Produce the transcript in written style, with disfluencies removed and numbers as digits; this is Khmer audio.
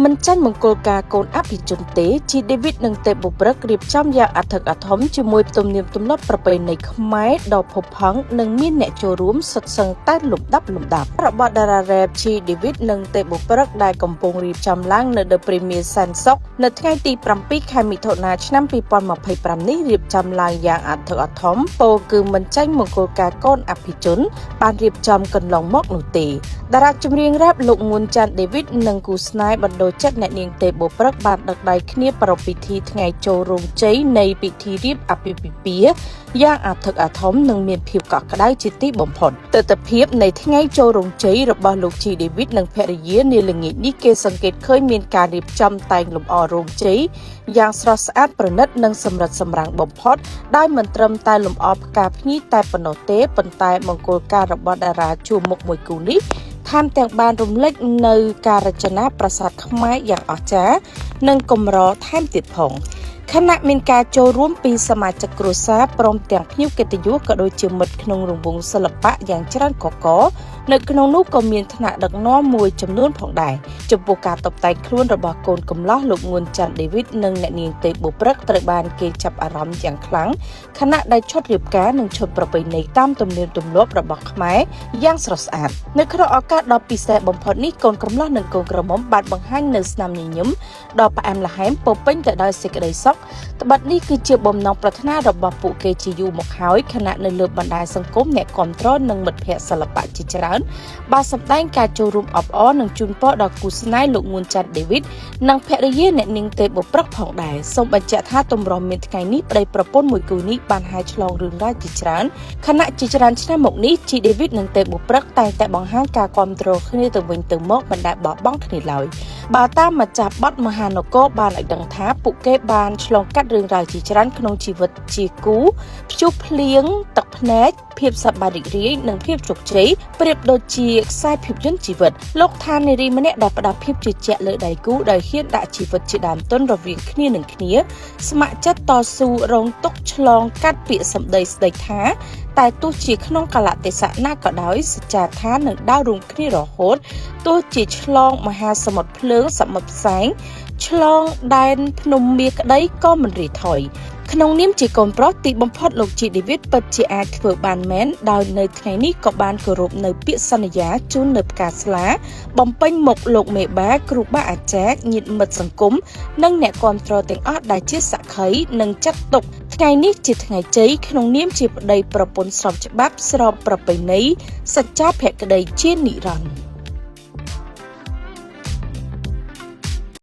មិនចាញ់មង្គលការកូនអភិជនទេជីដេវីតនិងទេពបុព្រឹករៀបចំយ៉ាងអធិកអធមជាមួយទំនៀមទម្លាប់ប្រពៃណីខ្មែរដ៏ផូរផង់និងមានអ្នកចូលរួមសុទ្ធសឹងតែលំដាប់របស់តារារ៉េបជីដេវីតនិងទេពបុព្រឹកដែលកំពុងរៀបចំឡើងនៅ The Premier សែនសុខនៅថ្ងៃទី 7 ខែមិថុនាឆ្នាំ 2025 នេះរៀបចំឡើងយ៉ាងអធិកអធមពោលគឺមិនចាញ់មង្គលការកូនអភិជនបានរៀបចំកន្លងមកនោះទេតារាចម្រៀងរ៉េបលោកងួនចាន់ដេវីតនិងគូស្នេហ៍បណ្ដោចិត្តអ្នកនាងទេពបុព្រឹកបានដឹកដៃគ្នាប្រារព្ធពិធីថ្ងៃចូលរោងជ័យនៃពិធីរៀបអាពាហ៍ពិពាហ៍យ៉ាងអធិកអធមនិងមានភាពកក់ក្ដៅជាទីបំផុតទស្សនភាពនៃថ្ងៃចូលរោងជ័យរបស់លោកជីដេវីតនិងភរិយានាល្ងាចនេះគេសង្កេតឃើញមានការរៀបចំតែងលម្អរោងជ័យយ៉ាងស្រស់ស្អាតប្រណិតនិងសម្រិតសម្រាំងបំផុតដោយមិនត្រឹមតែលម្អផ្កាភ្ញីតែប៉ុណ្ណោះទេប៉ុន្តែមង្គលការរបស់តារាជួរមុខមួយគូនេះថែមទាំងបានរំលេចនៅការរចនាប្រាសាទខ្មែរយ៉ាងអស្ចារ្យនិងកម្រថែមទៀតផងខណៈមានការចូលរួមពីសមាជិកគ្រួសារព្រមទាំងភ្ញៀវកិត្តិយសក៏ដូចជាមិត្តក្នុងរង្វង់សិល្បៈយ៉ាងច្រើនកកនៅក្នុងនោះក៏មានថ្នាក់ដឹកនាំមួយចំនួនផងដែរចំពោះការតុបតែងខ្លួនរបស់កូនកំលោះលោកងួនចាន់ដេវីតនិងអ្នកនាងទេពបុព្រឹកត្រូវបានគេចាប់អារម្មណ៍យ៉ាងខ្លាំងខណៈដែលឈុតរៀបការនិងឈុតប្រពៃណីតាមទំនៀមទម្លាប់របស់ខ្មែរយ៉ាងស្រស់ស្អាតនៅក្នុងឱកាសដ៏ពិសេសបំផុតនេះកូនកំលោះនិងកូនក្រមុំបានបង្ហាញនូវស្នាមញញឹមដ៏ផ្អែមល្ហែមពោពេញទៅដោយសេចក្តីសុខត្បិតនេះគឺជាបំណងប្រាថ្នារបស់ពួកគេជាយូរមកហើយខណៈនៅលើបណ្ដាញសង្គមអ្នកគាំទ្រនិងមិត្តភ័ក្តិសិល្បៈជាច្រើនបានសម្ដែងការចូលរួមអបអរនិងជូនពរដល់គូស្នេហ៍លោកងួនចាន់ដេវីតនិងភរិយាអ្នកនាងទេពបុព្រឹកផងដែរសូមបញ្ជាក់ថាទម្រាំមានថ្ងៃនេះប្តីប្រពន្ធមួយគូនេះបានហែឆ្លងរឿងរ៉ាវជាច្រើនខណៈជាច្រើនឆ្នាំមកនេះជីដេវីតនិងទេពបុព្រឹកតែងតែបង្ហាញការគាំទ្រគ្នាទៅវិញទៅមកមិនដែលបោះបង់គ្នាឡើយបើតាមម្ចាស់បទមហានគរបានឲ្យដឹងថាពួកគេបានឆ្លងកាត់រឿងរ៉ាវជាច្រើនក្នុងជីវិតជាគូព្យុះភ្លៀងទឹកភ្នែកភាពសប្បាយរីករាយនិងភាពជោគជ័យប្រៀបដូចជាខ្សែភាពយន្តជីវិតលោកថានារីម្នាក់ដែលផ្ដល់ភាពជឿជាក់លើដៃគូដោយហ៊ានដាក់ជីវិតជាដើមទុនរវាងគ្នានឹងគ្នាស្ម័គ្រចិត្តតស៊ូរងទុក្ខឆ្លងកាត់ពាក្យសម្ដីស្ដីថាតែទោះជាក្នុងកលៈទេសៈណាក៏ដោយសច្ចាថានឹងដើររួមគ្នារហូតទោះជាឆ្លងមហាសមុទ្រភ្លើងសមុទ្រផ្សែងឆ្លងដែនភ្នំមាសក្តីក៏មិនរីថយក្នុងនាមជាកូនប្រុសទីបំផុតលោកជីដេវីតពិតជាអាចធ្វើបានមែនដោយនៅថ្ងៃនេះក៏បានគោរពនៅពាក្យសន្យាជូននៅផ្កាស្លាបំពេញមុខលោកមេបាគ្រូបាអាចារ្យញាតិមិត្តសង្គមនិងអ្នកគាំទ្រទាំងអស់ដែលជាសក្ខីនិងចាត់ទុកថ្ងៃនេះជាថ្ងៃជ័យក្នុងនាមជាប្តីប្រពន្ធស្របច្បាប់ស្របប្រពៃណីសច្ចាភក្តីជានិរន្តរ៍